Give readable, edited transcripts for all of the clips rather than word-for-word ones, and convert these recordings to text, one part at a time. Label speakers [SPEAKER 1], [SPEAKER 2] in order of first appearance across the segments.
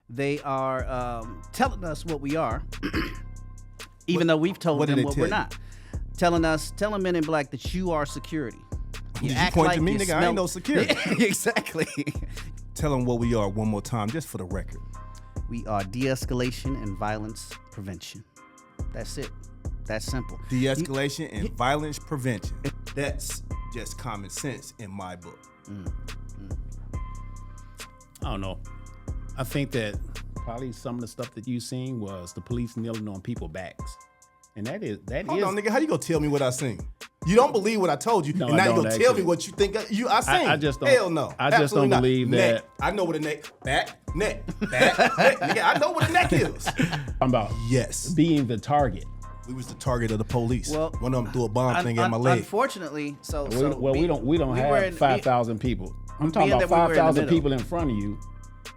[SPEAKER 1] They are telling us what we are, even though we've told them what we're not. Telling Men in Black that you are security.
[SPEAKER 2] You point to me, nigga, I ain't no security.
[SPEAKER 1] Exactly.
[SPEAKER 2] Tell them what we are one more time, just for the record.
[SPEAKER 1] We are de-escalation and violence prevention. That's it. That's simple.
[SPEAKER 2] De-escalation and violence prevention. That's just common sense in my book.
[SPEAKER 3] I don't know. I think that probably some of the stuff that you seen was the police kneeling on people's backs. And that is
[SPEAKER 2] Hold on, nigga, how you gonna tell me what I seen? You don't believe what I told you, and now you gonna tell me what you think I seen.
[SPEAKER 3] I just don't.
[SPEAKER 2] Hell no.
[SPEAKER 3] I just don't believe that.
[SPEAKER 2] Neck. I know what a neck, back, neck. Nigga, I know what a neck is.
[SPEAKER 3] I'm about being the target.
[SPEAKER 2] We was the target of the police.
[SPEAKER 1] Well,
[SPEAKER 2] one of them threw a bomb thing at my leg.
[SPEAKER 1] Unfortunately,
[SPEAKER 3] we don't have 5,000 people. I'm talking about 5,000 people in front of you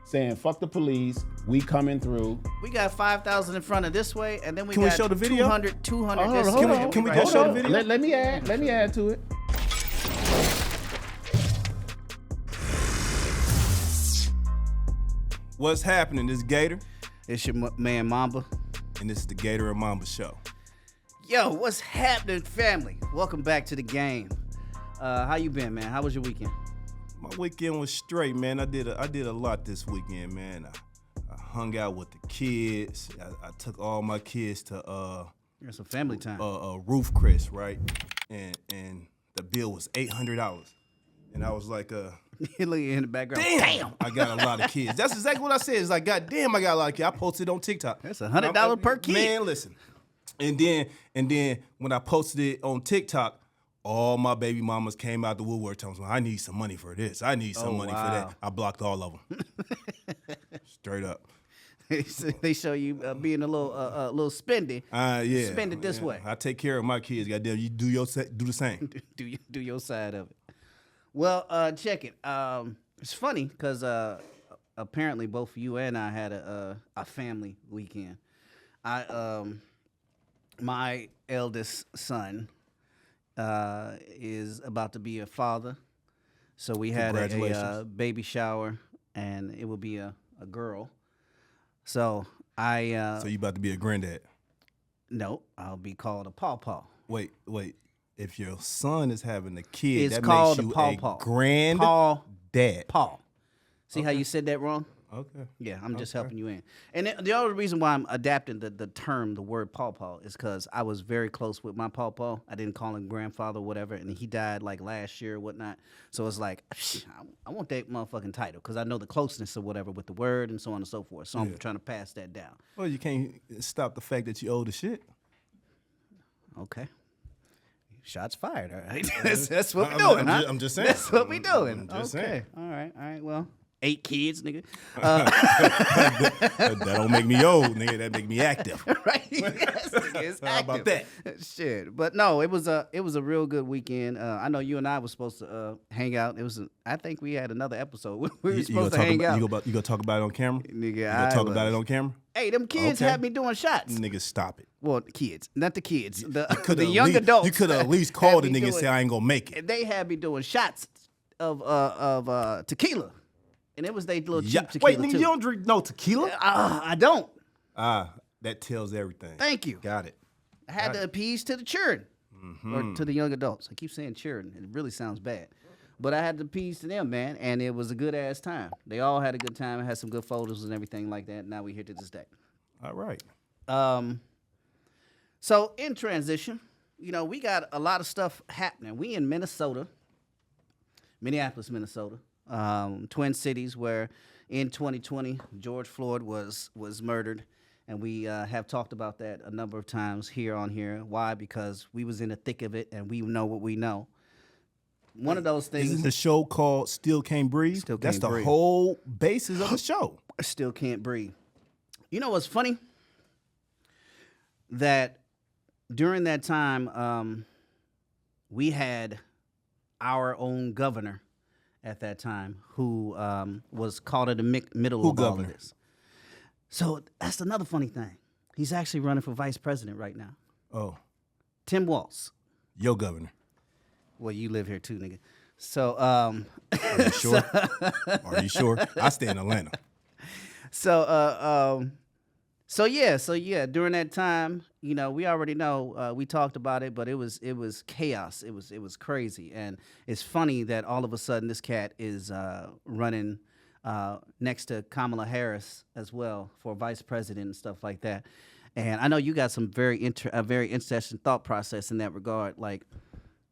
[SPEAKER 3] saying fuck the police. We coming through.
[SPEAKER 1] We got 5,000 in front of this way, and then we
[SPEAKER 2] got
[SPEAKER 1] show the video? 200 this way.
[SPEAKER 2] Can we go show the video?
[SPEAKER 3] Let me add to it.
[SPEAKER 2] What's happening? This is Gator.
[SPEAKER 1] It's your man Mamba.
[SPEAKER 2] And this is the Gator and Mamba show.
[SPEAKER 1] Yo, what's happening, family? Welcome back to the game. How you been, man? How was your weekend?
[SPEAKER 2] My weekend was straight, man. I did a lot this weekend, man. I hung out with the kids. I took all my kids to
[SPEAKER 1] There's some family time.
[SPEAKER 2] Roof Chris, right? And the bill was $800. And I was like,
[SPEAKER 1] in the background.
[SPEAKER 2] Damn! I got a lot of kids. That's exactly what I said. It's like, God damn, I got a lot of kids. I posted it on TikTok.
[SPEAKER 1] That's $100 per kid.
[SPEAKER 2] Man, listen. And then when I posted it on TikTok, all my baby mamas came out the woodwork telling me, I need some money for this. I need some money for that. I blocked all of them. Straight up.
[SPEAKER 1] They show you being a little spendy.
[SPEAKER 2] Yeah.
[SPEAKER 1] Spend it this way.
[SPEAKER 2] I take care of my kids. Goddamn, you do the same.
[SPEAKER 1] do your side of it. Well, check it. It's funny because apparently both you and I had a family weekend. My eldest son is about to be a father, so we had a baby shower, and it will be a girl. So
[SPEAKER 2] So you about to be a granddad?
[SPEAKER 1] No, I'll be called a pawpaw.
[SPEAKER 2] Wait. If your son is having a kid,
[SPEAKER 1] It's
[SPEAKER 2] that
[SPEAKER 1] called
[SPEAKER 2] makes you
[SPEAKER 1] a pawpaw.
[SPEAKER 2] granddad.
[SPEAKER 1] Paw. See how you said that wrong?
[SPEAKER 2] Okay.
[SPEAKER 1] Yeah, I'm just helping you in. And the only reason why I'm adapting the term, the word pawpaw, is because I was very close with my pawpaw. I didn't call him grandfather or whatever, and he died like last year or whatnot. So it's like, I want that motherfucking title because I know the closeness or whatever with the word and so on and so forth. So I'm trying to pass that down.
[SPEAKER 2] Well, you can't stop the fact that you owe the shit.
[SPEAKER 1] Okay. Shots fired, all right. That's what we're doing, huh?
[SPEAKER 2] I'm just saying.
[SPEAKER 1] That's what we're doing.
[SPEAKER 2] I'm just
[SPEAKER 1] okay.
[SPEAKER 2] saying.
[SPEAKER 1] All right. Well, 8 kids, nigga.
[SPEAKER 2] That don't make me old, nigga. That make me active.
[SPEAKER 1] Right? Yes, it's
[SPEAKER 2] How about
[SPEAKER 1] active.
[SPEAKER 2] that?
[SPEAKER 1] Shit. But no, it was a real good weekend. I know you and I were supposed to hang out. I think we had another episode. We were supposed to hang out.
[SPEAKER 2] You gonna talk about it on camera?
[SPEAKER 1] Nigga,
[SPEAKER 2] you gonna talk about it on camera?
[SPEAKER 1] Hey, them kids had me doing shots.
[SPEAKER 2] Nigga, stop it.
[SPEAKER 1] Well, the kids, not the kids. The young adults.
[SPEAKER 2] You could have at least called the nigga and say I ain't gonna make it.
[SPEAKER 1] They had me doing shots of tequila. And it was they little cheap tequila.
[SPEAKER 2] Wait, nigga, you don't drink no tequila?
[SPEAKER 1] I don't.
[SPEAKER 2] That tells everything.
[SPEAKER 1] Thank you.
[SPEAKER 2] Got it.
[SPEAKER 1] I had to appease to the children or to the young adults. I keep saying children. It really sounds bad. But I had to appease to them, man, and it was a good-ass time. They all had a good time. I had some good photos and everything like that. Now we're here to this day.
[SPEAKER 2] All right.
[SPEAKER 1] So in transition, we got a lot of stuff happening. We in Minnesota, Minneapolis, Minnesota. Twin Cities, where in 2020 George Floyd was murdered, and we have talked about that a number of times here. Why? Because we was in the thick of it, and we know what we know. One of those things.
[SPEAKER 2] Isn't the show called Still Can't Breathe? That's the whole basis of the show.
[SPEAKER 1] Still can't breathe. You know what's funny? That during that time, we had our own governor at that time, who was caught in the middle of all of this. So that's another funny thing. He's actually running for vice president right now.
[SPEAKER 2] Oh.
[SPEAKER 1] Tim Walz.
[SPEAKER 2] Your governor.
[SPEAKER 1] Well, you live here too, nigga. So,
[SPEAKER 2] Are you sure? Are you sure? I stay in Atlanta.
[SPEAKER 1] So yeah. During that time, we already know we talked about it, but it was chaos. It was crazy, and it's funny that all of a sudden this cat is running next to Kamala Harris as well for vice president and stuff like that. And I know you got some very interesting thought process in that regard, like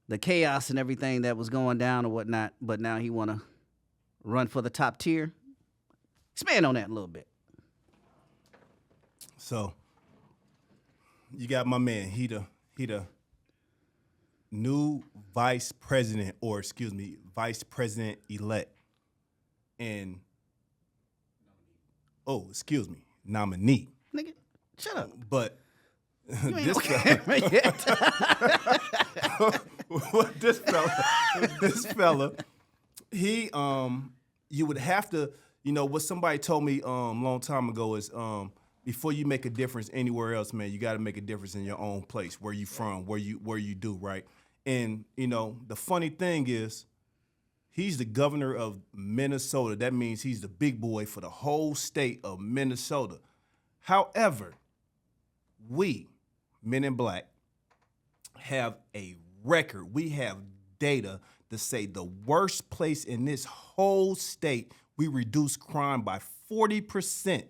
[SPEAKER 1] the chaos and everything that was going down or whatnot. But now he want to run for the top tier. Expand on that a little bit.
[SPEAKER 2] So you got my man. He the new vice president, or excuse me, vice president elect, and nominee.
[SPEAKER 1] Nigga, shut up.
[SPEAKER 2] But
[SPEAKER 1] this
[SPEAKER 2] fella, he you would have to, what somebody told me long time ago is before you make a difference anywhere else, man, you got to make a difference in your own place, where you from, where you do, right? And the funny thing is, he's the governor of Minnesota. That means he's the big boy for the whole state of Minnesota. However, we, men in black, have a record. We have data to say the worst place in this whole state, we reduce crime by 40%.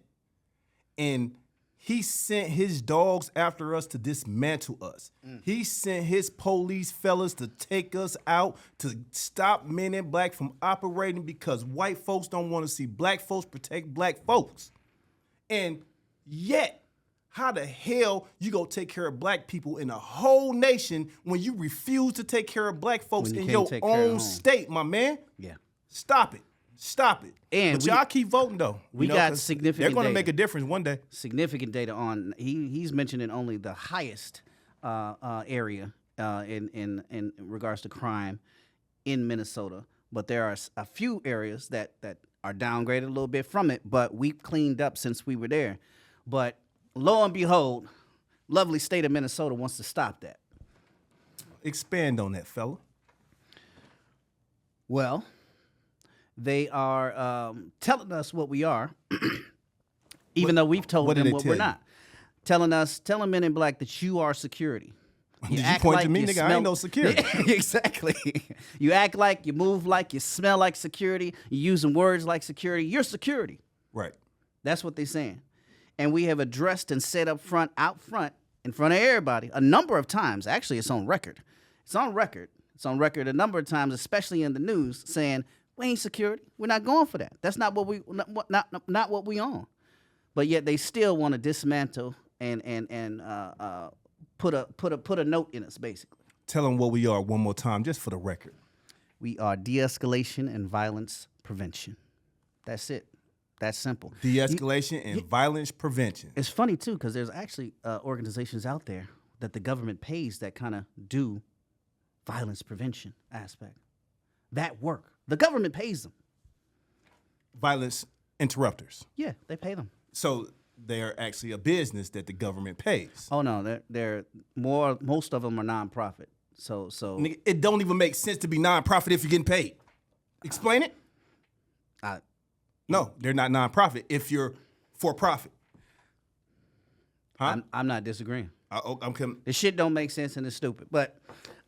[SPEAKER 2] And he sent his dogs after us to dismantle us. He sent his police fellas to take us out, to stop men in black from operating because white folks don't want to see black folks protect black folks. And yet, how the hell you gonna take care of black people in a whole nation when you refuse to take care of black folks in your own state, my man?
[SPEAKER 1] Yeah.
[SPEAKER 2] Stop it. But y'all keep voting, though.
[SPEAKER 1] We got significant
[SPEAKER 2] They're going to
[SPEAKER 1] data.
[SPEAKER 2] make a difference one day.
[SPEAKER 1] Significant data on, he's mentioning only the highest area in regards to crime in Minnesota. But there are a few areas that are downgraded a little bit from it, but we've cleaned up since we were there. But lo and behold, lovely state of Minnesota wants to stop that.
[SPEAKER 2] Expand on that, fella.
[SPEAKER 1] Well, they are telling us what we are, even though we've told them what we're not. Telling men in black that you are security.
[SPEAKER 2] Did you point to me, nigga? I ain't no security.
[SPEAKER 1] Exactly. You act like, you move like, you smell like security, you're using words like security. You're security.
[SPEAKER 2] Right.
[SPEAKER 1] That's what they're saying. And we have addressed and said out front, in front of everybody, a number of times. Actually, it's on record. It's on record a number of times, especially in the news, saying, we ain't security. We're not going for that. That's not what we on. But yet they still want to dismantle and put a note in us, basically.
[SPEAKER 2] Tell them what we are one more time, just for the record.
[SPEAKER 1] We are de-escalation and violence prevention. That's it. That's simple.
[SPEAKER 2] De-escalation and violence prevention.
[SPEAKER 1] It's funny too, because there's actually organizations out there that the government pays that kind of do violence prevention aspect. That work. The government pays them.
[SPEAKER 2] Violence interrupters.
[SPEAKER 1] Yeah, they pay them.
[SPEAKER 2] So they're actually a business that the government pays.
[SPEAKER 1] Oh no, they're more. Most of them are nonprofit. So
[SPEAKER 2] Nigga, it don't even make sense to be nonprofit if you're getting paid. Explain it. No, they're not nonprofit if you're for profit. Huh?
[SPEAKER 1] I'm not disagreeing.
[SPEAKER 2] I'm coming.
[SPEAKER 1] This shit don't make sense and it's stupid. But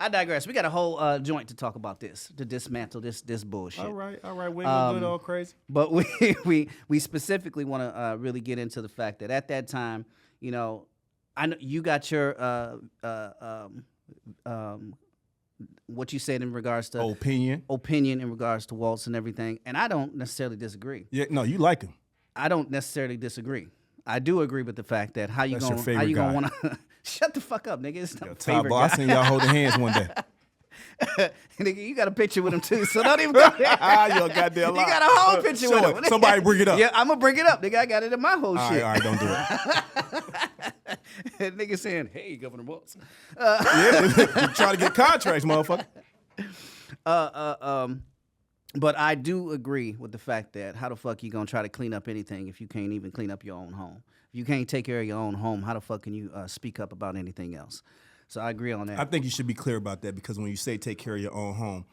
[SPEAKER 1] I digress. We got a whole joint to talk about this, to dismantle this bullshit.
[SPEAKER 2] All right. We ain't gonna do it all crazy.
[SPEAKER 1] But we specifically want to really get into the fact that at that time, I know you got your what you said in regards to opinion in regards to Walz and everything, and I don't necessarily disagree.
[SPEAKER 2] Yeah, no, you like him.
[SPEAKER 1] I don't necessarily disagree. I do agree with the fact that how you gonna want to shut the fuck up, nigga. It's not favorite guy.
[SPEAKER 2] I seen y'all holding hands one day.
[SPEAKER 1] Nigga, you got a picture with him too, so don't even go there.
[SPEAKER 2] You a goddamn lie.
[SPEAKER 1] You got a whole picture with him.
[SPEAKER 2] Somebody bring it up.
[SPEAKER 1] Yeah, I'm gonna bring it up, nigga. I got it in my whole shit.
[SPEAKER 2] All right, don't do it.
[SPEAKER 1] Nigga saying, "Hey, Governor Walz."
[SPEAKER 2] Yeah, trying to get contracts, motherfucker.
[SPEAKER 1] But I do agree with the fact that how the fuck you gonna try to clean up anything if you can't even clean up your own home? If you can't take care of your own home, how the fuck can you speak up about anything else? So I agree on that.
[SPEAKER 2] I think you should be clear about that, because when you say take care of your own home,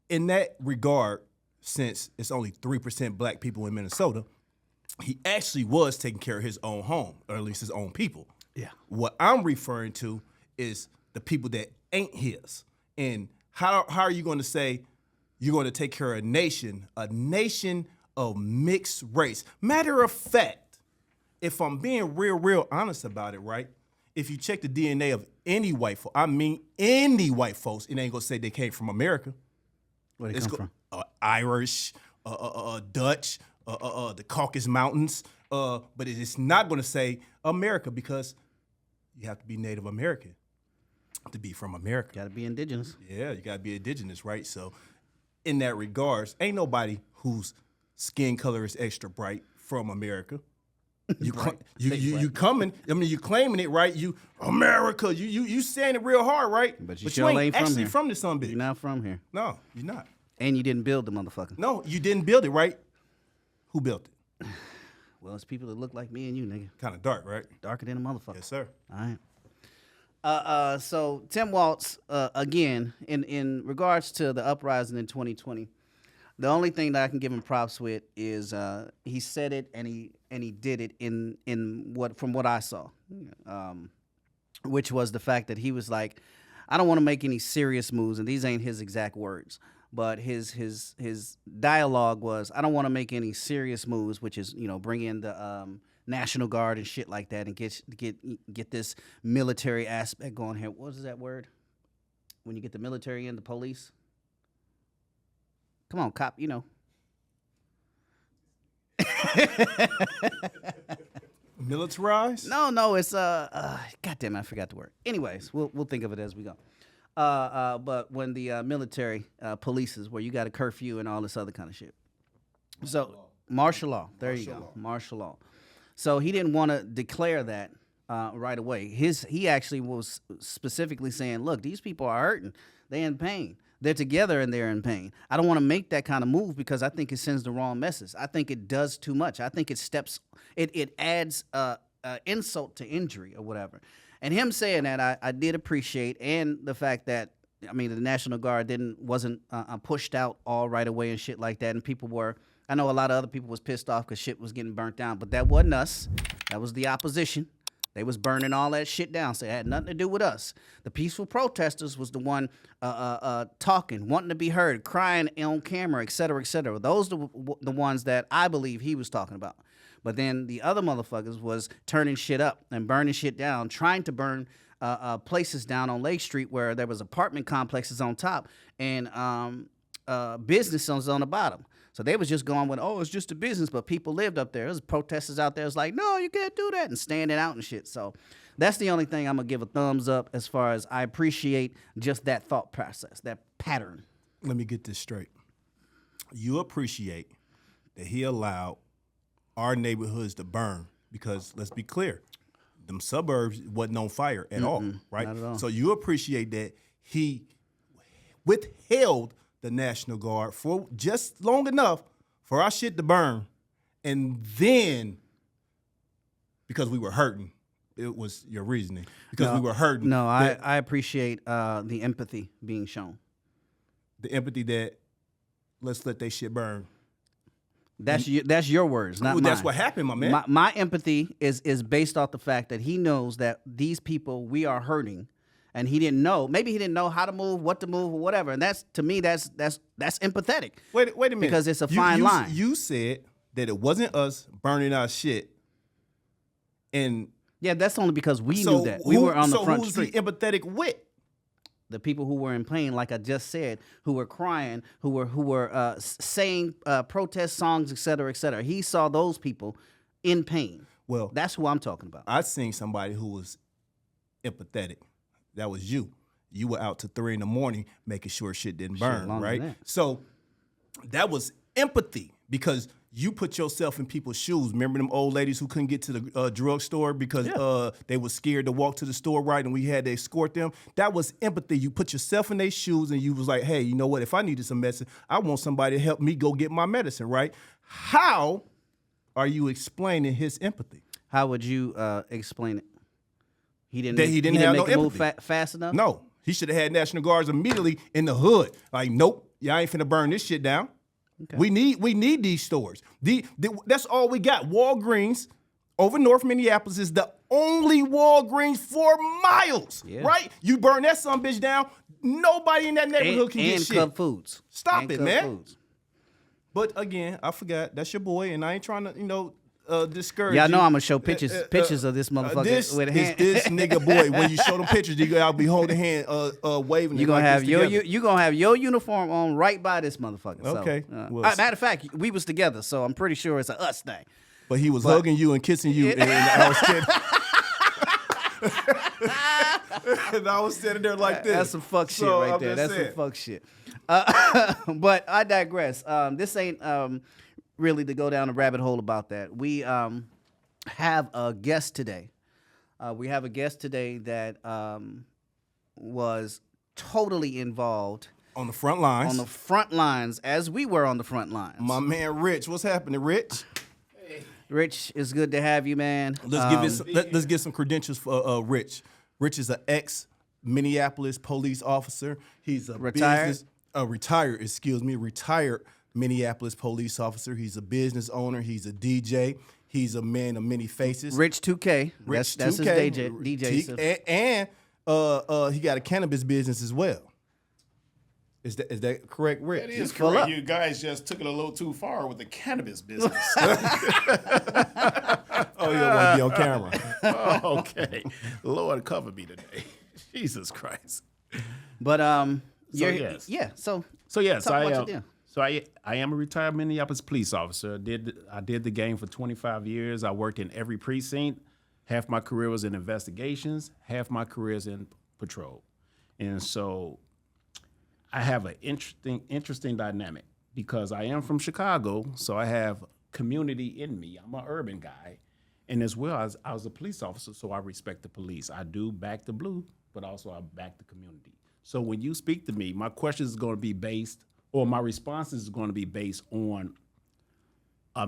[SPEAKER 2] in that regard, since it's only 3% black people in Minnesota, he actually was taking care of his own home, or at least his own people.
[SPEAKER 1] Yeah.
[SPEAKER 2] What I'm referring to is the people that ain't his. And how are you going to say you're going to take care of a nation of mixed race? Matter of fact, if I'm being real honest about it, right? If you check the DNA of any white folks, any white folks, it ain't going to say they came from America.
[SPEAKER 1] Where they come from?
[SPEAKER 2] Irish, Dutch, the Caucasus Mountains, but it's not going to say America because you have to be Native American to be from America.
[SPEAKER 1] Got to be indigenous.
[SPEAKER 2] Yeah, you got to be indigenous, right? So in that regards, ain't nobody whose skin color is extra bright from America. You coming, I mean, you claiming it, right? You America, you saying it real hard, right?
[SPEAKER 1] But you ain't
[SPEAKER 2] actually
[SPEAKER 1] here.
[SPEAKER 2] from this son bitch.
[SPEAKER 1] You're not from here.
[SPEAKER 2] No, you're not.
[SPEAKER 1] And you didn't build the motherfucker.
[SPEAKER 2] No, you didn't build it, right? Who built it?
[SPEAKER 1] Well, it's people that look like me and you, nigga.
[SPEAKER 2] Kind of dark, right?
[SPEAKER 1] Darker than a motherfucker.
[SPEAKER 2] Yes, sir.
[SPEAKER 1] All right. So Tim Walz, again, in regards to the uprising in 2020, the only thing that I can give him props with is he said it and he did it from what I saw, which was the fact that he was like, I don't want to make any serious moves, and these ain't his exact words, but his dialogue was, I don't want to make any serious moves, which is, bring in the National Guard and shit like that, and get this military aspect going here. What is that word? When you get the military in, the police. Come on, cop,
[SPEAKER 2] Militarized?
[SPEAKER 1] No, it's goddamn, I forgot the word. Anyways, we'll think of it as we go. But when the military polices, where you got a curfew and all this other kind of shit. So martial law. There you go. Martial law. So he didn't want to declare that right away. He actually was specifically saying, look, these people are hurting. They're in pain. They're together and they're in pain. I don't want to make that kind of move because I think it sends the wrong message. I think it does too much. I think it adds insult to injury or whatever. And him saying that, I did appreciate, and the fact that, the National Guard wasn't pushed out all right away and shit like that. And people were, I know a lot of other people was pissed off because shit was getting burnt down, but that wasn't us. That was the opposition. They was burning all that shit down, so it had nothing to do with us. The peaceful protesters was the one talking, wanting to be heard, crying on camera, et cetera, et cetera. Those are the ones that I believe he was talking about. But then the other motherfuckers was turning shit up and burning shit down, trying to burn places down on Lake Street where there was apartment complexes on top and businesses on the bottom. So they was just going with, it's just a business, but people lived up there. There's protesters out there. It's like, no, you can't do that, and standing out and shit. So that's the only thing I'm going to give a thumbs up as far as I appreciate just that thought process, that pattern.
[SPEAKER 2] Let me get this straight. You appreciate that he allowed our neighborhoods to burn because, let's be clear, them suburbs wasn't on fire at all, right?
[SPEAKER 1] Not at all.
[SPEAKER 2] So you appreciate that he withheld the National Guard for just long enough for our shit to burn, and then because we were hurting, it was your reasoning because we were hurting.
[SPEAKER 1] No, I appreciate the empathy being shown.
[SPEAKER 2] The empathy that let's let they shit burn.
[SPEAKER 1] That's your words, not mine.
[SPEAKER 2] That's what happened, my man.
[SPEAKER 1] My empathy is based off the fact that he knows that these people we are hurting. And he didn't know. Maybe he didn't know how to move, what to move, or whatever. And that's, to me, that's empathetic.
[SPEAKER 2] Wait a minute.
[SPEAKER 1] Because it's a fine line.
[SPEAKER 2] You said that it wasn't us burning our shit. And
[SPEAKER 1] yeah, that's only because we knew that. We were on the front street.
[SPEAKER 2] So who's he empathetic with?
[SPEAKER 1] The people who were in pain, like I just said, who were crying, who were saying protest songs, et cetera, et cetera. He saw those people in pain.
[SPEAKER 2] Well,
[SPEAKER 1] that's who I'm talking about.
[SPEAKER 2] I seen somebody who was empathetic. That was you. You were out till 3 a.m. making sure shit didn't burn, right? So that was empathy because you put yourself in people's shoes. Remember them old ladies who couldn't get to the drugstore because they were scared to walk to the store, right? And we had to escort them. That was empathy. You put yourself in their shoes and you was like, hey, you know what? If I needed some medicine, I want somebody to help me go get my medicine, right? How are you explaining his empathy?
[SPEAKER 1] How would you explain it? He didn't
[SPEAKER 2] have
[SPEAKER 1] make
[SPEAKER 2] no
[SPEAKER 1] move fast enough?
[SPEAKER 2] No. He should have had National Guards immediately in the hood. Like, nope, y'all ain't finna burn this shit down. Okay. We need these stores. That's all we got. Walgreens over North Minneapolis is the only Walgreens for miles, right? You burn that son bitch down, nobody in that neighborhood can get shit.
[SPEAKER 1] And Cub Foods.
[SPEAKER 2] Stop it, man. Foods. But again, I forgot, that's your boy, and I ain't trying to, discourage you.
[SPEAKER 1] Y'all know I'm going to show pictures of this motherfucker with a hand.
[SPEAKER 2] This nigga boy, when you show them pictures, I'll be holding hand, waving.
[SPEAKER 1] You're going to have your uniform on right by this motherfucker.
[SPEAKER 2] Okay.
[SPEAKER 1] So, matter of fact, we was together, so I'm pretty sure it's a us thing.
[SPEAKER 2] But he was hugging you and kissing you, and I was standing. And I was standing there like this.
[SPEAKER 1] That's some fuck shit right there. That's some fuck shit. But I digress. This ain't really to go down a rabbit hole about that. We have a guest today. We have a guest today that was totally involved
[SPEAKER 2] on the front lines.
[SPEAKER 1] On the front lines, as we were on the front lines.
[SPEAKER 2] My man Rich, what's happening, Rich?
[SPEAKER 1] Rich, it's good to have you, man.
[SPEAKER 2] Let's get some credentials for Rich. Rich is an ex-Minneapolis police officer. He's a retired Minneapolis police officer. He's a business owner. He's a DJ. He's a man of many faces.
[SPEAKER 1] Rich 2K. That's his DJ.
[SPEAKER 2] And he got a cannabis business as well. Is that correct, Rich?
[SPEAKER 4] That is correct. You guys just took it a little too far with the cannabis business.
[SPEAKER 2] Oh, you don't want to be on camera.
[SPEAKER 4] Oh, okay. Lord, cover me today. Jesus Christ.
[SPEAKER 1] But
[SPEAKER 4] yes.
[SPEAKER 1] Yeah. So
[SPEAKER 4] yes, I am a retired Minneapolis police officer. I did the game for 25 years. I worked in every precinct. Half my career was in investigations. Half my career is in patrol. And so I have an interesting dynamic because I am from Chicago, so I have community in me. I'm an urban guy, and as well as I was a police officer, so I respect the police. I do back the blue, but also I back the community. So when you speak to me, my questions is going to be based, or my responses is going to be based on a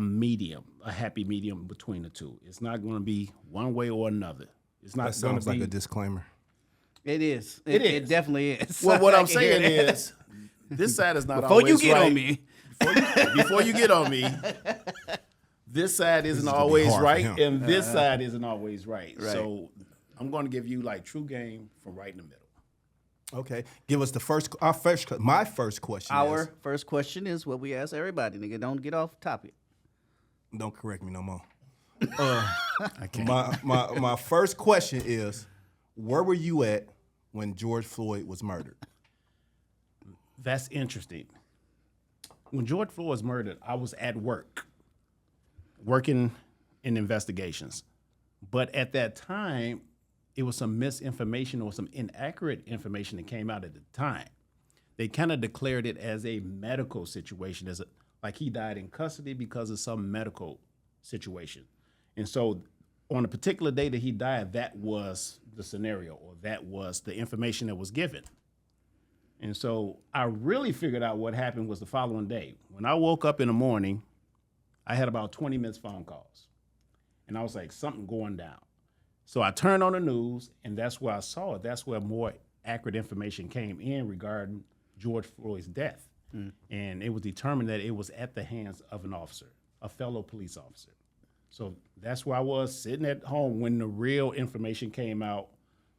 [SPEAKER 4] happy medium between the two. It's not going to be one way or another. It's not.
[SPEAKER 2] That sounds like a disclaimer.
[SPEAKER 1] It is. It definitely is.
[SPEAKER 4] Well, what I'm saying is, this side is not always right.
[SPEAKER 1] Before you get on me.
[SPEAKER 4] Before you get on me, this side isn't always right, and this side isn't always right. So I'm going to give you like true game from right in the middle.
[SPEAKER 2] Okay. Give us my first question.
[SPEAKER 1] Our first question is what we ask everybody, nigga. Don't get off topic.
[SPEAKER 2] Don't correct me no more. I can't. My first question is, where were you at when George Floyd was murdered?
[SPEAKER 4] That's interesting. When George Floyd was murdered, I was at work, working in investigations. But at that time, it was some misinformation or some inaccurate information that came out at the time. They kind of declared it as a medical situation, like he died in custody because of some medical situation. And so on a particular day that he died, that was the scenario, or that was the information that was given. And so I really figured out what happened was the following day. When I woke up in the morning, I had about 20 missed phone calls. And I was like, something going down. So I turned on the news, and that's where I saw it. That's where more accurate information came in regarding George Floyd's death. And it was determined that it was at the hands of an officer, a fellow police officer. So that's where I was sitting at home when the real information came out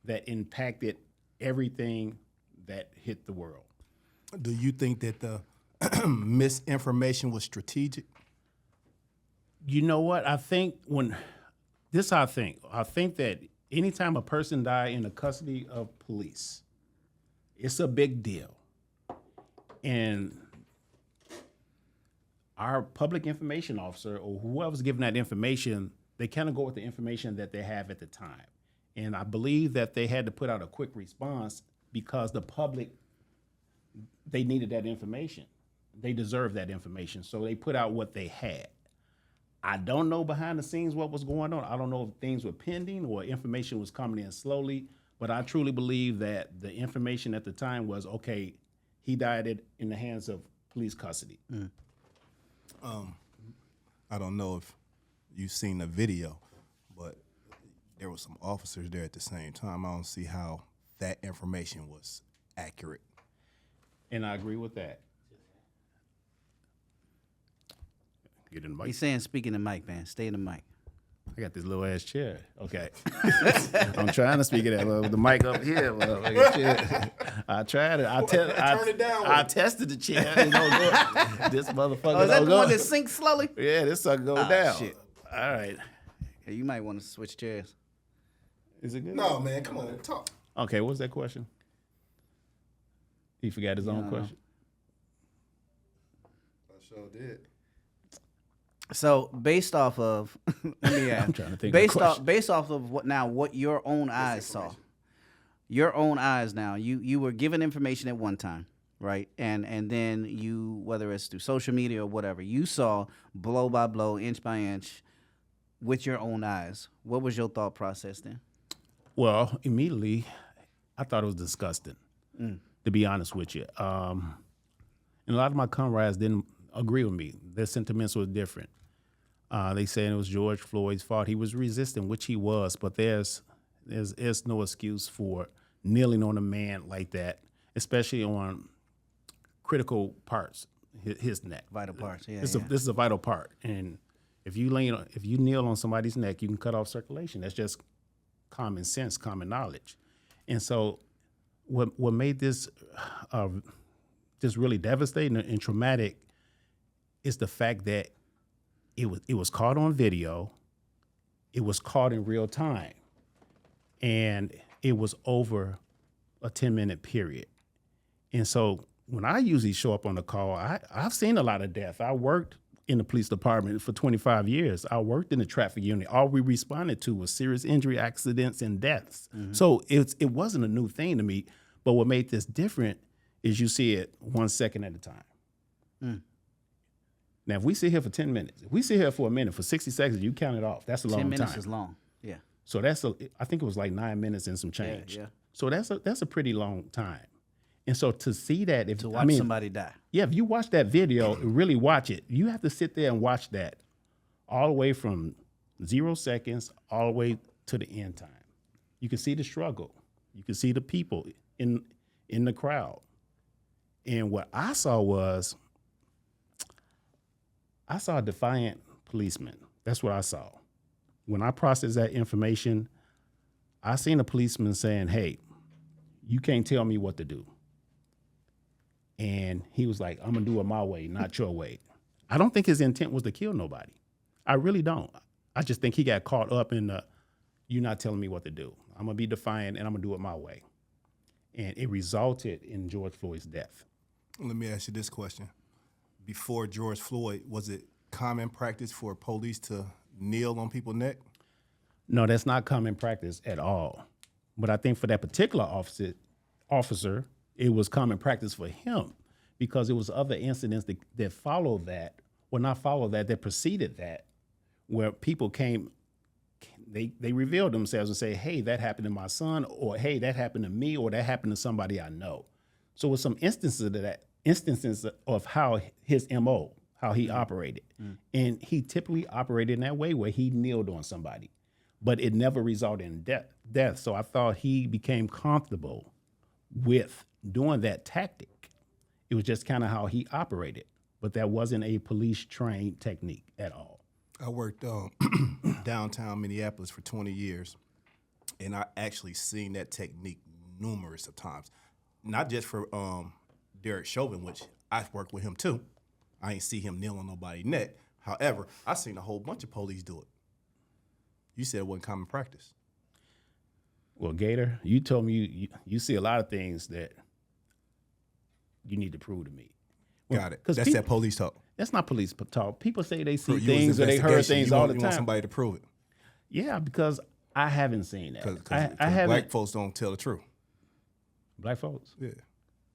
[SPEAKER 4] that impacted everything that hit the world.
[SPEAKER 2] Do you think that the misinformation was strategic?
[SPEAKER 4] You know what? I think I think that anytime a person dies in the custody of police, it's a big deal. And our public information officer or whoever's giving that information, they kind of go with the information that they have at the time. And I believe that they had to put out a quick response because the public, they needed that information. They deserved that information. So they put out what they had. I don't know behind the scenes what was going on. I don't know if things were pending or information was coming in slowly, but I truly believe that the information at the time was, okay, he died in the hands of police custody.
[SPEAKER 2] I don't know if you've seen the video, but there were some officers there at the same time. I don't see how that information was accurate.
[SPEAKER 4] And I agree with that. Get in the mic.
[SPEAKER 1] He's saying speak in the mic, man. Stay in the mic.
[SPEAKER 4] I got this little ass chair. Okay. I'm trying to speak it at the mic up here. I tried it.
[SPEAKER 2] Turn it down.
[SPEAKER 4] I tested the chair. This motherfucker.
[SPEAKER 1] Oh, is that the one that sinks slowly?
[SPEAKER 4] Yeah, this sucker go down.
[SPEAKER 1] Shit.
[SPEAKER 4] All right.
[SPEAKER 1] Hey, you might want to switch chairs.
[SPEAKER 4] Is it good?
[SPEAKER 2] No, man, come on, talk.
[SPEAKER 4] Okay, what's that question? He forgot his own question.
[SPEAKER 2] I sure did.
[SPEAKER 1] So based off of, let me ask.
[SPEAKER 4] I'm trying to think.
[SPEAKER 1] Based off of what your own eyes saw. Your own eyes now. You were given information at one time, right? And then you, whether it's through social media or whatever, you saw blow by blow, inch by inch, with your own eyes. What was your thought process then?
[SPEAKER 4] Well, immediately, I thought it was disgusting. To be honest with you, and a lot of my comrades didn't agree with me. Their sentiments were different. They saying it was George Floyd's fault. He was resisting, which he was, but there's no excuse for kneeling on a man like that, especially on critical parts, his neck.
[SPEAKER 1] Vital parts, yeah.
[SPEAKER 4] This is a vital part, and if you kneel on somebody's neck, you can cut off circulation. That's just common sense, common knowledge. And so, what made this just really devastating and traumatic is the fact that it was caught on video, it was caught in real time, and it was over a 10-minute period. And so when I usually show up on the call, I've seen a lot of death. I worked in the police department for 25 years. I worked in the traffic unit. All we responded to was serious injury, accidents, and deaths. Mm-hmm. So it wasn't a new thing to me, but what made this different is you see it 1 second at a time. Mm. Now, if we sit here for 10 minutes, if we sit here for a minute, for 60 seconds, you count it off. That's a long time.
[SPEAKER 1] 10 minutes is long, yeah.
[SPEAKER 4] So I think it was like 9 minutes and some change. Yeah. So that's a pretty long time. And so to see that,
[SPEAKER 1] watch somebody die.
[SPEAKER 4] Yeah, if you watch that video, really watch it, you have to sit there and watch that all the way from 0 seconds all the way to the end time. You can see the struggle. You can see the people in the crowd. And what I saw was, I saw a defiant policeman. That's what I saw. When I processed that information, I seen a policeman saying, hey, you can't tell me what to do. And he was like, I'm going to do it my way, not your way. I don't think his intent was to kill nobody. I really don't. I just think he got caught up in the, you're not telling me what to do. I'm going to be defiant and I'm going to do it my way. And it resulted in George Floyd's death.
[SPEAKER 2] Let me ask you this question. Before George Floyd, was it common practice for police to kneel on people's neck?
[SPEAKER 4] No, that's not common practice at all. But I think for that particular officer, it was common practice for him because it was other incidents that followed that, or not followed that preceded that, where people came, they revealed themselves and say, hey, that happened to my son, or hey, that happened to me, or that happened to somebody I know. So with some instances of how his MO, how he operated. And he typically operated in that way where he kneeled on somebody, but it never resulted in death. So I thought he became comfortable with doing that tactic. It was just kind of how he operated, but that wasn't a police trained technique at all.
[SPEAKER 2] I worked downtown Minneapolis for 20 years, and I actually seen that technique numerous of times. Not just for Derek Chauvin, which I've worked with him too. I ain't see him kneel on nobody's neck. However, I seen a whole bunch of police do it. You said it wasn't common practice.
[SPEAKER 4] Well, Gator, you told me you see a lot of things that you need to prove to me.
[SPEAKER 2] Got it. That's that police talk.
[SPEAKER 4] That's not police talk. People say they see things or they heard things all the time.
[SPEAKER 2] You want somebody to prove it.
[SPEAKER 4] Yeah, because I haven't seen that.
[SPEAKER 2] Because black folks don't tell the truth.
[SPEAKER 4] Black folks?
[SPEAKER 2] Yeah.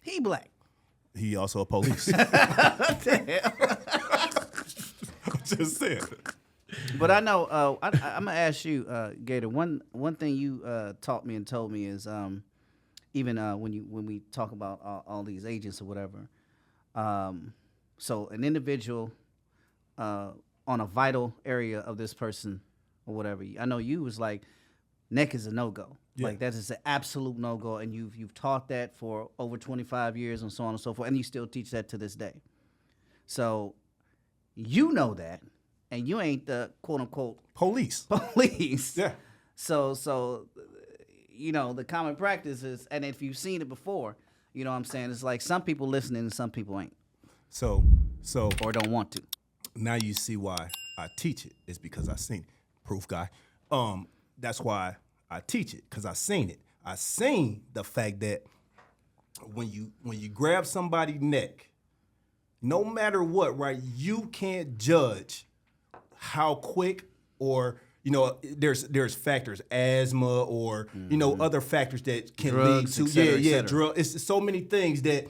[SPEAKER 1] He black.
[SPEAKER 2] He also a police. Just saying.
[SPEAKER 1] But I know I'm gonna ask you, Gator. One thing you taught me and told me is even when we talk about all these agents or whatever. So an individual on a vital area of this person or whatever. I know you was like, neck is a no-go. Yeah. Like that is an absolute no-go, and you've taught that for over 25 years and so on and so forth, and you still teach that to this day. So You know that, and you ain't the quote unquote
[SPEAKER 2] Police.
[SPEAKER 1] police.
[SPEAKER 2] Yeah.
[SPEAKER 1] So you know, the common practice is, and if you've seen it before, you know what I'm saying, it's like some people listening and some people ain't.
[SPEAKER 2] So
[SPEAKER 1] Or don't want to.
[SPEAKER 2] now you see why I teach it. It's because I seen it. Proof guy. That's why I teach it, because I seen it. I seen the fact that when you grab somebody's neck, no matter what, right, you can't judge how quick, or you know, there's factors, asthma, or you know, other factors that can
[SPEAKER 1] Drugs,
[SPEAKER 2] lead
[SPEAKER 1] et
[SPEAKER 2] to
[SPEAKER 1] cetera, et cetera.
[SPEAKER 2] drug. It's so many things that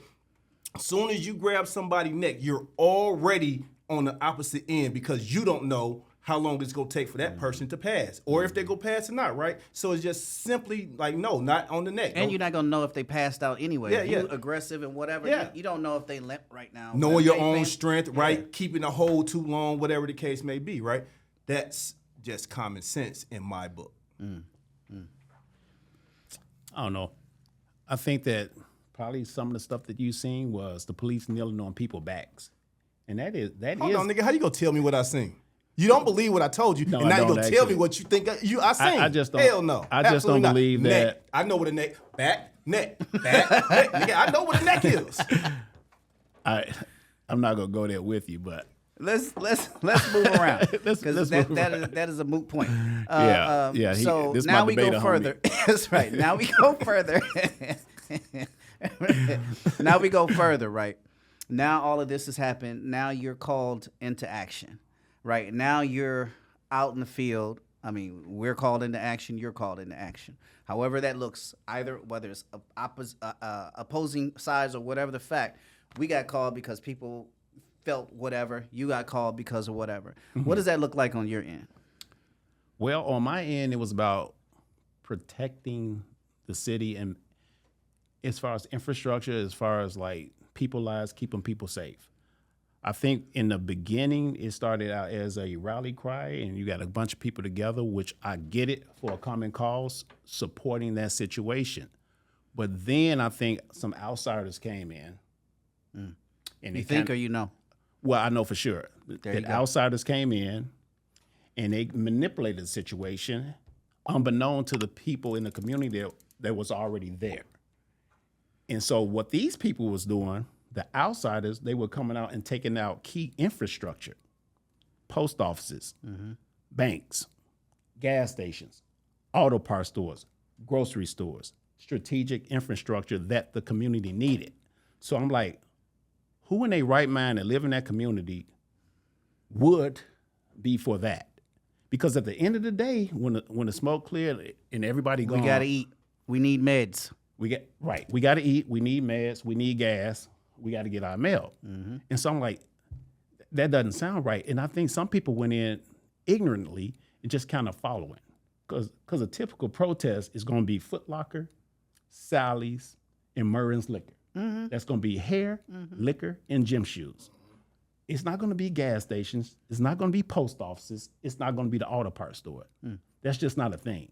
[SPEAKER 2] as soon as you grab somebody's neck, you're already on the opposite end, because you don't know how long it's gonna take for that person to pass, or if they go past or not, right? So it's just simply like, no, not on the neck.
[SPEAKER 1] And you're not gonna know if they passed out anyway.
[SPEAKER 2] Yeah,
[SPEAKER 1] If you
[SPEAKER 2] yeah.
[SPEAKER 1] aggressive and whatever.
[SPEAKER 2] Yeah.
[SPEAKER 1] You don't know if they limp right now.
[SPEAKER 2] knowing
[SPEAKER 1] Whatever
[SPEAKER 2] your
[SPEAKER 1] they
[SPEAKER 2] own
[SPEAKER 1] think.
[SPEAKER 2] strength, right? Keeping a hold too long, whatever the case may be, right? That's just common sense in my book.
[SPEAKER 4] I don't know. I think that probably some of the stuff that you seen was the police kneeling on people's backs, and that is
[SPEAKER 2] Hold on, nigga. How you gonna tell me what I seen? You don't believe what I told you,
[SPEAKER 4] No,
[SPEAKER 2] and
[SPEAKER 4] I
[SPEAKER 2] now you
[SPEAKER 4] don't
[SPEAKER 2] gonna tell me
[SPEAKER 4] actually.
[SPEAKER 2] what you think I seen.
[SPEAKER 4] I just don't-
[SPEAKER 2] Hell no.
[SPEAKER 4] I just
[SPEAKER 2] Absolutely
[SPEAKER 4] don't
[SPEAKER 2] not.
[SPEAKER 4] believe
[SPEAKER 2] neck.
[SPEAKER 4] that-
[SPEAKER 2] I know what a neck, back, neck, nigga. I know what a neck is.
[SPEAKER 4] I'm not gonna go there with you, but
[SPEAKER 1] Let's move around.
[SPEAKER 4] Let's
[SPEAKER 1] Because
[SPEAKER 4] move
[SPEAKER 1] that is a moot point.
[SPEAKER 4] Yeah.
[SPEAKER 1] So
[SPEAKER 4] this
[SPEAKER 1] now
[SPEAKER 4] my
[SPEAKER 1] we go
[SPEAKER 4] debater,
[SPEAKER 1] further.
[SPEAKER 4] homie.
[SPEAKER 1] That's right. Now we go further. Now we go further, right? Now all of this has happened. Now you're called into action, right? Now you're out in the field. I mean, we're called into action. You're called into action. However that looks, either whether it's opposing sides or whatever the fact, we got called because people felt whatever. You got called because of whatever. What does that look like on your end?
[SPEAKER 4] well, on my end, it was about protecting the city, and as far as infrastructure, as far as like people lives, keeping people safe. I think in the beginning, it started out as a rally cry, and you got a bunch of people together, which I get it, for a common cause, supporting that situation. But then I think some outsiders came in. And
[SPEAKER 1] You
[SPEAKER 4] they
[SPEAKER 1] think
[SPEAKER 4] kinda-
[SPEAKER 1] or you know?
[SPEAKER 4] Well, I know for sure
[SPEAKER 1] you
[SPEAKER 4] that
[SPEAKER 1] go.
[SPEAKER 4] outsiders came in and they manipulated the situation, unbeknown to the people in the community that was already there. And so what these people was doing, the outsiders, they were coming out and taking out key infrastructure, post offices, banks, gas stations, auto parts stores, grocery stores, strategic infrastructure that the community needed. So I'm like, who in their right mind that live in that community would be for that? Because at the end of the day, when the smoke cleared and everybody gone,
[SPEAKER 1] We gotta eat. We need meds.
[SPEAKER 4] we got to eat. We need meds. We need gas. We got to get our mail. And so I'm like, that doesn't sound right. And I think some people went in ignorantly and just kind of following, because a typical protest is going to be Foot Locker, Sally's, and Murren's Liquor. That's going to be hair, liquor, and gym shoes. It's not going to be gas stations. It's not going to be post offices. It's not going to be the auto parts store. That's just not a thing.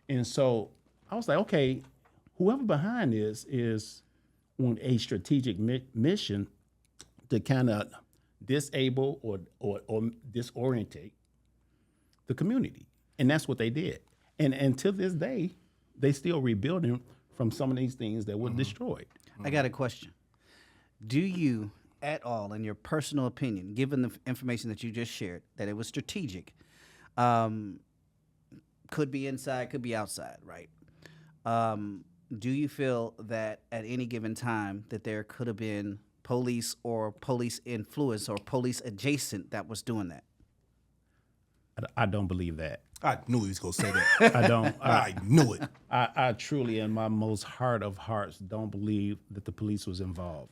[SPEAKER 4] And so I was like, okay, whoever behind this is on a strategic mission to kind of disable or disorientate the community. And that's what they did. And to this day, they still rebuilding from some of these things that were destroyed.
[SPEAKER 1] I got a question. Do you at all, in your personal opinion, given the information that you just shared, that it was strategic, could be inside, could be outside, right? Do you feel that at any given time that there could have been police or police influence or police adjacent that was doing that?
[SPEAKER 4] I don't believe that.
[SPEAKER 2] I knew he was gonna say that.
[SPEAKER 4] I don't.
[SPEAKER 2] I knew it.
[SPEAKER 4] I truly, in my most heart of hearts, don't believe that the police was involved.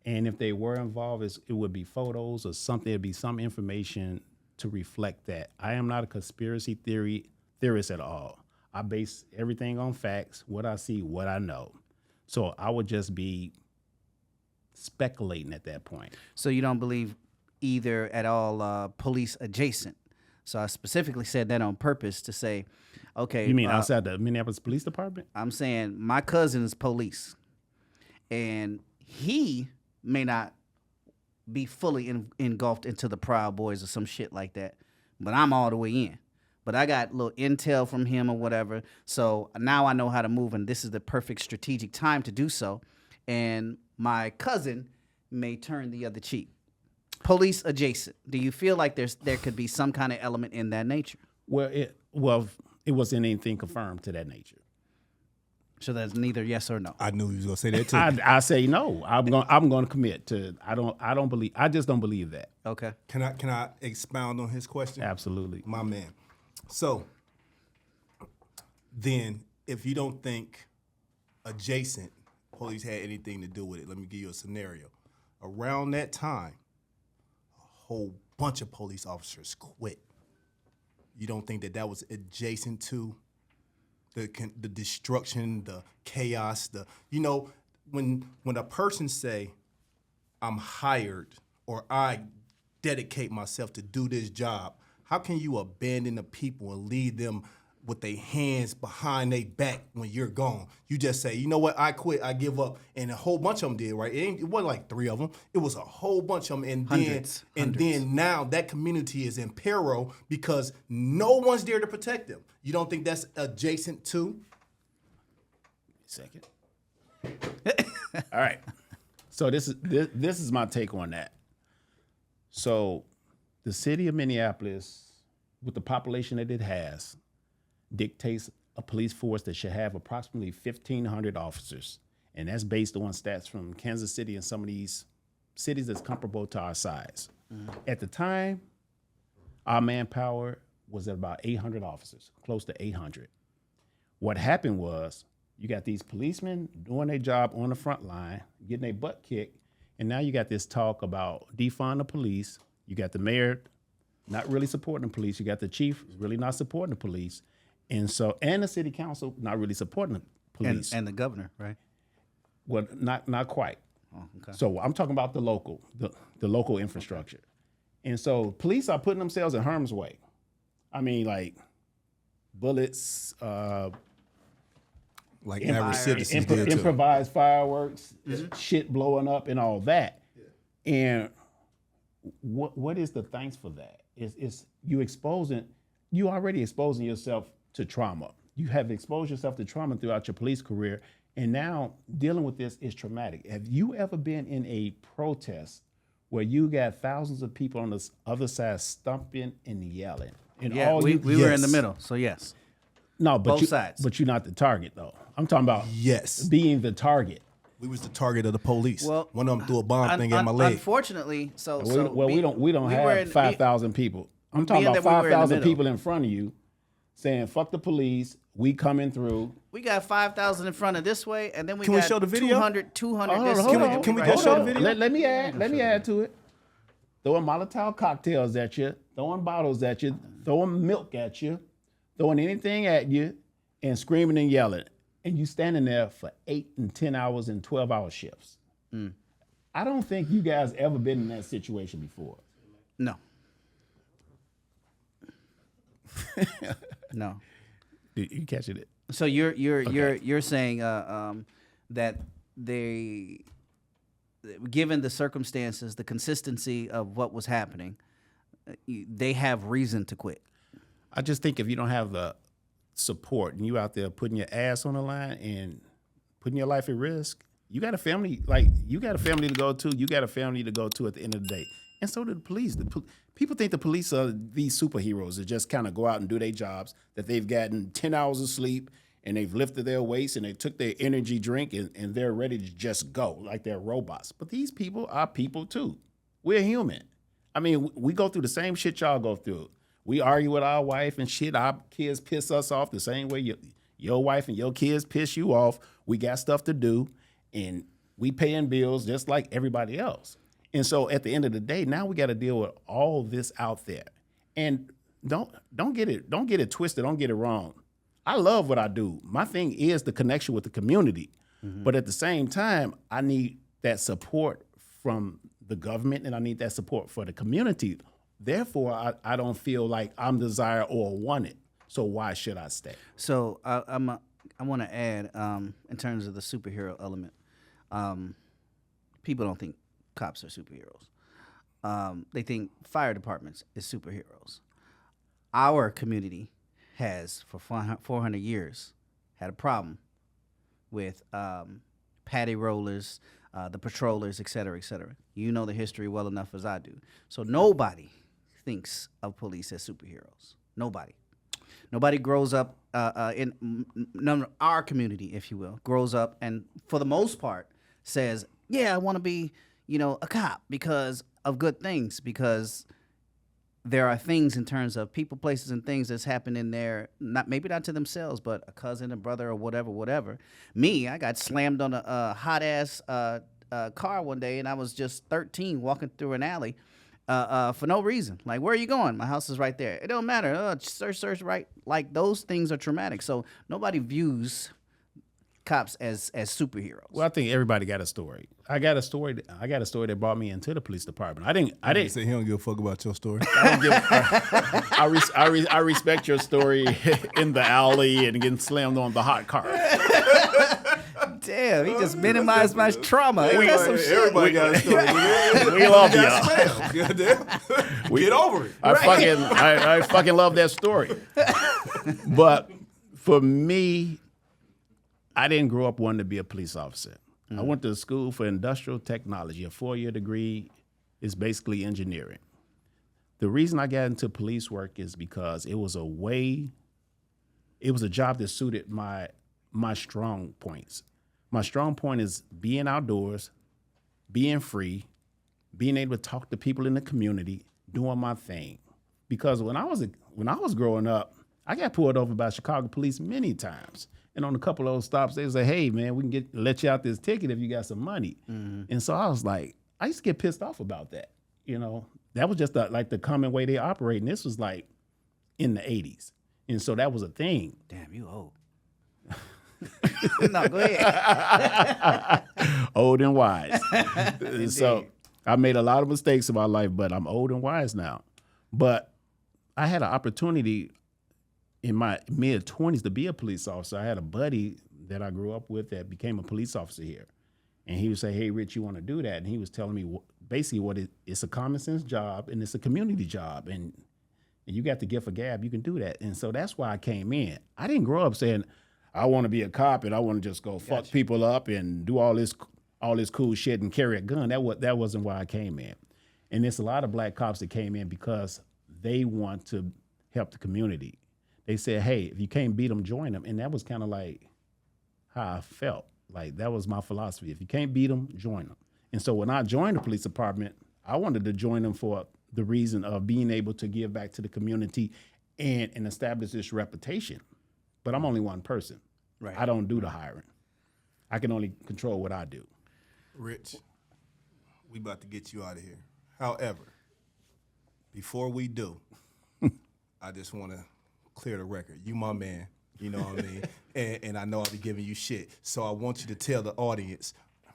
[SPEAKER 4] And if they were involved, it would be photos or something. It'd be some information to reflect that. I am not a conspiracy theorist at all. I base everything on facts, what I see, what I know. So I would just be speculating at that point.
[SPEAKER 1] So you don't believe either at all police adjacent? So I specifically said that on purpose to say, okay.
[SPEAKER 4] You mean outside the Minneapolis Police Department?
[SPEAKER 1] I'm saying my cousin is police, and he may not be fully engulfed into the Proud Boys or some shit like that. But I'm all the way in. But I got a little intel from him or whatever. So now I know how to move, and this is the perfect strategic time to do so. And my cousin may turn the other cheek. Police adjacent. Do you feel like there could be some kind of element in that nature?
[SPEAKER 4] Well, it wasn't anything confirmed to that nature.
[SPEAKER 1] So that's neither yes or no.
[SPEAKER 2] I knew he was gonna say that too.
[SPEAKER 4] I say no. I'm going to commit to. I just don't believe that.
[SPEAKER 1] Okay.
[SPEAKER 2] Can I expound on his question?
[SPEAKER 4] Absolutely,
[SPEAKER 2] My man. So then, if you don't think adjacent police had anything to do with it, let me give you a scenario. Around that time, a whole bunch of police officers quit. You don't think that was adjacent to the destruction, the chaos, when a person say, I'm hired or I dedicate myself to do this job, how can you abandon the people and leave them with their hands behind their back when you're gone? You just say, you know what, I quit, I give up. And a whole bunch of them did, right? It wasn't like 3 of them. It was a whole bunch of them. And
[SPEAKER 1] Hundreds.
[SPEAKER 2] then now that community is in peril because no one's there to protect them. You don't think that's adjacent to?
[SPEAKER 4] Second. All right. So this is my take on that. So the city of Minneapolis, with the population that it has, dictates a police force that should have approximately 1,500 officers. And that's based on stats from Kansas City and some of these cities that's comparable to our size. At the time, our manpower was at about 800 officers, close to 800. What happened was you got these policemen doing their job on the front line, getting their butt kicked, and now you got this talk about defund the police. You got the mayor not really supporting the police. You got the chief really not supporting the police. And the city council not really supporting the police.
[SPEAKER 1] And the governor, right?
[SPEAKER 4] Well, not quite.
[SPEAKER 1] Oh, okay.
[SPEAKER 4] So I'm talking about the local infrastructure. And so police are putting themselves in harm's way. I mean, like bullets,
[SPEAKER 2] like average citizens did too.
[SPEAKER 4] Improvised fireworks, shit blowing up and all that. Yeah. And what is the thanks for that? Is you already exposing yourself to trauma. You have exposed yourself to trauma throughout your police career, and now dealing with this is traumatic. Have you ever been in a protest where you got thousands of people on the other side stumping and yelling? And
[SPEAKER 1] yeah, we were in the middle, so yes.
[SPEAKER 4] No, but
[SPEAKER 1] both sides.
[SPEAKER 4] But you're not the target, though. I'm talking about being the target.
[SPEAKER 2] We was the target of the police.
[SPEAKER 1] Well,
[SPEAKER 2] one of them threw a bomb thing at my leg.
[SPEAKER 1] Unfortunately,
[SPEAKER 4] we don't have 5,000 people. I'm talking about 5,000 people in front of you saying, fuck the police, we coming through.
[SPEAKER 1] We got 5,000 in front of this way, and then we
[SPEAKER 2] Can
[SPEAKER 1] got
[SPEAKER 2] we show the video?
[SPEAKER 1] 200 this way.
[SPEAKER 2] Can we just show the video?
[SPEAKER 4] Let me add to it. Throwing Molotov cocktails at you, throwing bottles at you, throwing milk at you, throwing anything at you, and screaming and yelling. And you standing there for 8 and 10 hours and 12-hour shifts. I don't think you guys ever been in that situation before.
[SPEAKER 1] No. No.
[SPEAKER 4] You catching it?
[SPEAKER 1] So you're saying that given the circumstances, the consistency of what was happening, they have reason to quit.
[SPEAKER 4] I just think if you don't have the support and you out there putting your ass on the line and putting your life at risk, you got a family. Like you got a family to go to. You got a family to go to at the end of the day. And so do the police. People think the police are these superheroes that just kind of go out and do their jobs, that they've gotten 10 hours of sleep and they've lifted their weights and they took their energy drink and they're ready to just go like they're robots. But these people are people too. We're human. I mean, we go through the same shit y'all go through. We argue with our wife and shit. Our kids piss us off the same way your wife and your kids piss you off. We got stuff to do and we paying bills just like everybody else. And so at the end of the day, now we got to deal with all this out there. And don't get it twisted, don't get it wrong. I love what I do. My thing is the connection with the community. Mm-hmm. But at the same time, I need that support from the government and I need that support for the community. Therefore, I don't feel like I'm desired or wanted. So why should I stay?
[SPEAKER 1] So I want to add, in terms of the superhero element, people don't think cops are superheroes. they think fire departments is superheroes. Our community has, for 400 years, had a problem with paddy rollers, the patrollers, et cetera, et cetera. You know the history well enough as I do. So nobody thinks of police as superheroes. Nobody. Nobody grows up in our community, if you will, grows up and for the most part says, yeah, I want to be, a cop because of good things, because there are things in terms of people, places, and things that's happened in there, maybe not to themselves, but a cousin, a brother, or whatever. Me, I got slammed on a hot-ass car one day, and I was just 13 walking through an alley for no reason. Like, where are you going? My house is right there. It don't matter. Search, right? Like, those things are traumatic. So nobody views cops as superheroes.
[SPEAKER 4] Well, I think everybody got a story. I got a story that brought me into the police department. I didn't
[SPEAKER 2] say he don't give a fuck about your story.
[SPEAKER 4] I respect your story in the alley and getting slammed on the hot car.
[SPEAKER 1] Damn, he just minimized my trauma.
[SPEAKER 2] Everybody got a story.
[SPEAKER 4] We love you.
[SPEAKER 2] Goddamn. Get over it.
[SPEAKER 4] I fucking love that story. But for me, I didn't grow up wanting to be a police officer. I went to school for industrial technology. A 4-year degree is basically engineering. The reason I got into police work is because it was a job that suited my strong points. My strong point is being outdoors, being free, being able to talk to people in the community, doing my thing. Because when I was growing up, I got pulled over by Chicago police many times. And on a couple of those stops, they would say, hey, man, we can let you out this ticket if you got some money. Mm-hmm. And so I was like, I used to get pissed off about that. That was just like the common way they operate. And this was like in the 80s. And so that was a thing.
[SPEAKER 1] Damn, you old. No, go ahead.
[SPEAKER 4] Old and wise. So I made a lot of mistakes in my life, but I'm old and wise now. But I had an opportunity in my mid-20s to be a police officer. I had a buddy that I grew up with that became a police officer here. And he would say, hey, Rich, you want to do that? And he was telling me basically it's a common sense job and it's a community job. And you got the gift of gab, you can do that. And so that's why I came in. I didn't grow up saying, I want to be a cop and I want to just go fuck people up and do all this cool shit and carry a gun. That wasn't why I came in. And there's a lot of black cops that came in because they want to help the community. They said, hey, if you can't beat them, join them. And that was kind of like how I felt. Like, that was my philosophy. If you can't beat them, join them. And so when I joined the police department, I wanted to join them for the reason of being able to give back to the community and establish this reputation. But I'm only one person. Right. I don't do the hiring. I can only control what I do.
[SPEAKER 2] Rich, we about to get you out of here. However, before we do, I just want to clear the record. You my man, you know what I mean? And I know I'll be giving you shit. So I want you to tell the audience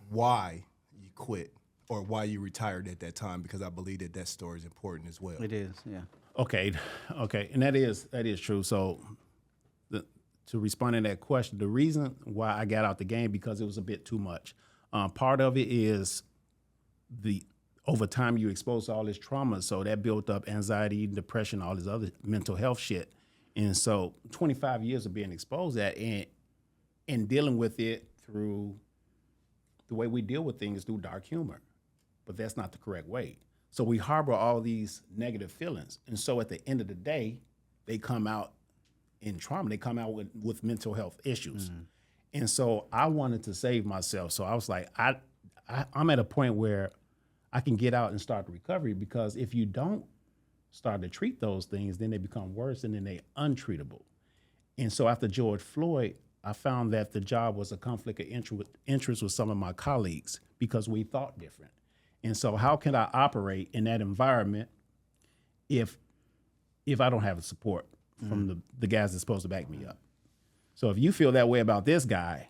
[SPEAKER 2] why you quit or why you retired at that time, because I believe that story is important as well.
[SPEAKER 1] It is, yeah.
[SPEAKER 4] Okay. And that is true. So to respond to that question, the reason why I got out the game, because it was a bit too much. Part of it is over time you expose to all this trauma, so that built up anxiety, depression, all this other mental health shit. And so 25 years of being exposed to that and dealing with it through the way we deal with things through dark humor. But that's not the correct way. So we harbor all these negative feelings. And so at the end of the day, they come out in trauma. They come out with mental health issues. Mm-hmm. And so I wanted to save myself. So I was like, I'm at a point where I can get out and start the recovery, because if you don't start to treat those things, then they become worse and then they untreatable. And so after George Floyd, I found that the job was a conflict of interest with some of my colleagues because we thought different. And so how can I operate in that environment if I don't have the support from the guys that's supposed to back me up? So if you feel that way about this guy,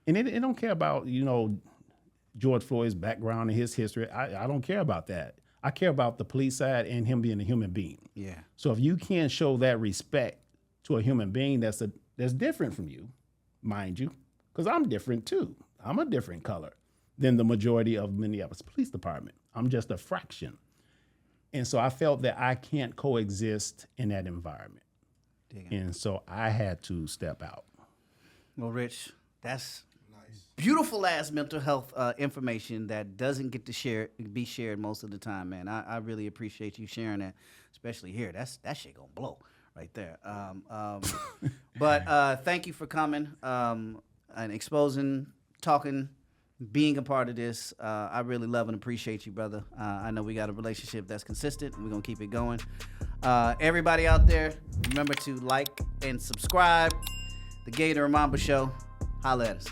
[SPEAKER 4] and it don't care about, George Floyd's background and his history, I don't care about that. I care about the police side and him being a human being.
[SPEAKER 1] Yeah.
[SPEAKER 4] So if you can't show that respect to a human being that's different from you, mind you, because I'm different too. I'm a different color than the majority of Minneapolis Police Department. I'm just a fraction. And so I felt that I can't coexist in that environment. And so I had to step out.
[SPEAKER 1] Well, Rich, that's beautiful ass mental health information that doesn't get to be shared most of the time, man. I really appreciate you sharing that, especially here. That shit gonna blow right there. But thank you for coming and exposing, talking, being a part of this. I really love and appreciate you, brother. I know we got a relationship that's consistent, and we're gonna keep it going. Everybody out there, remember to like and subscribe. The Gator and Mamba Show. Holla at us.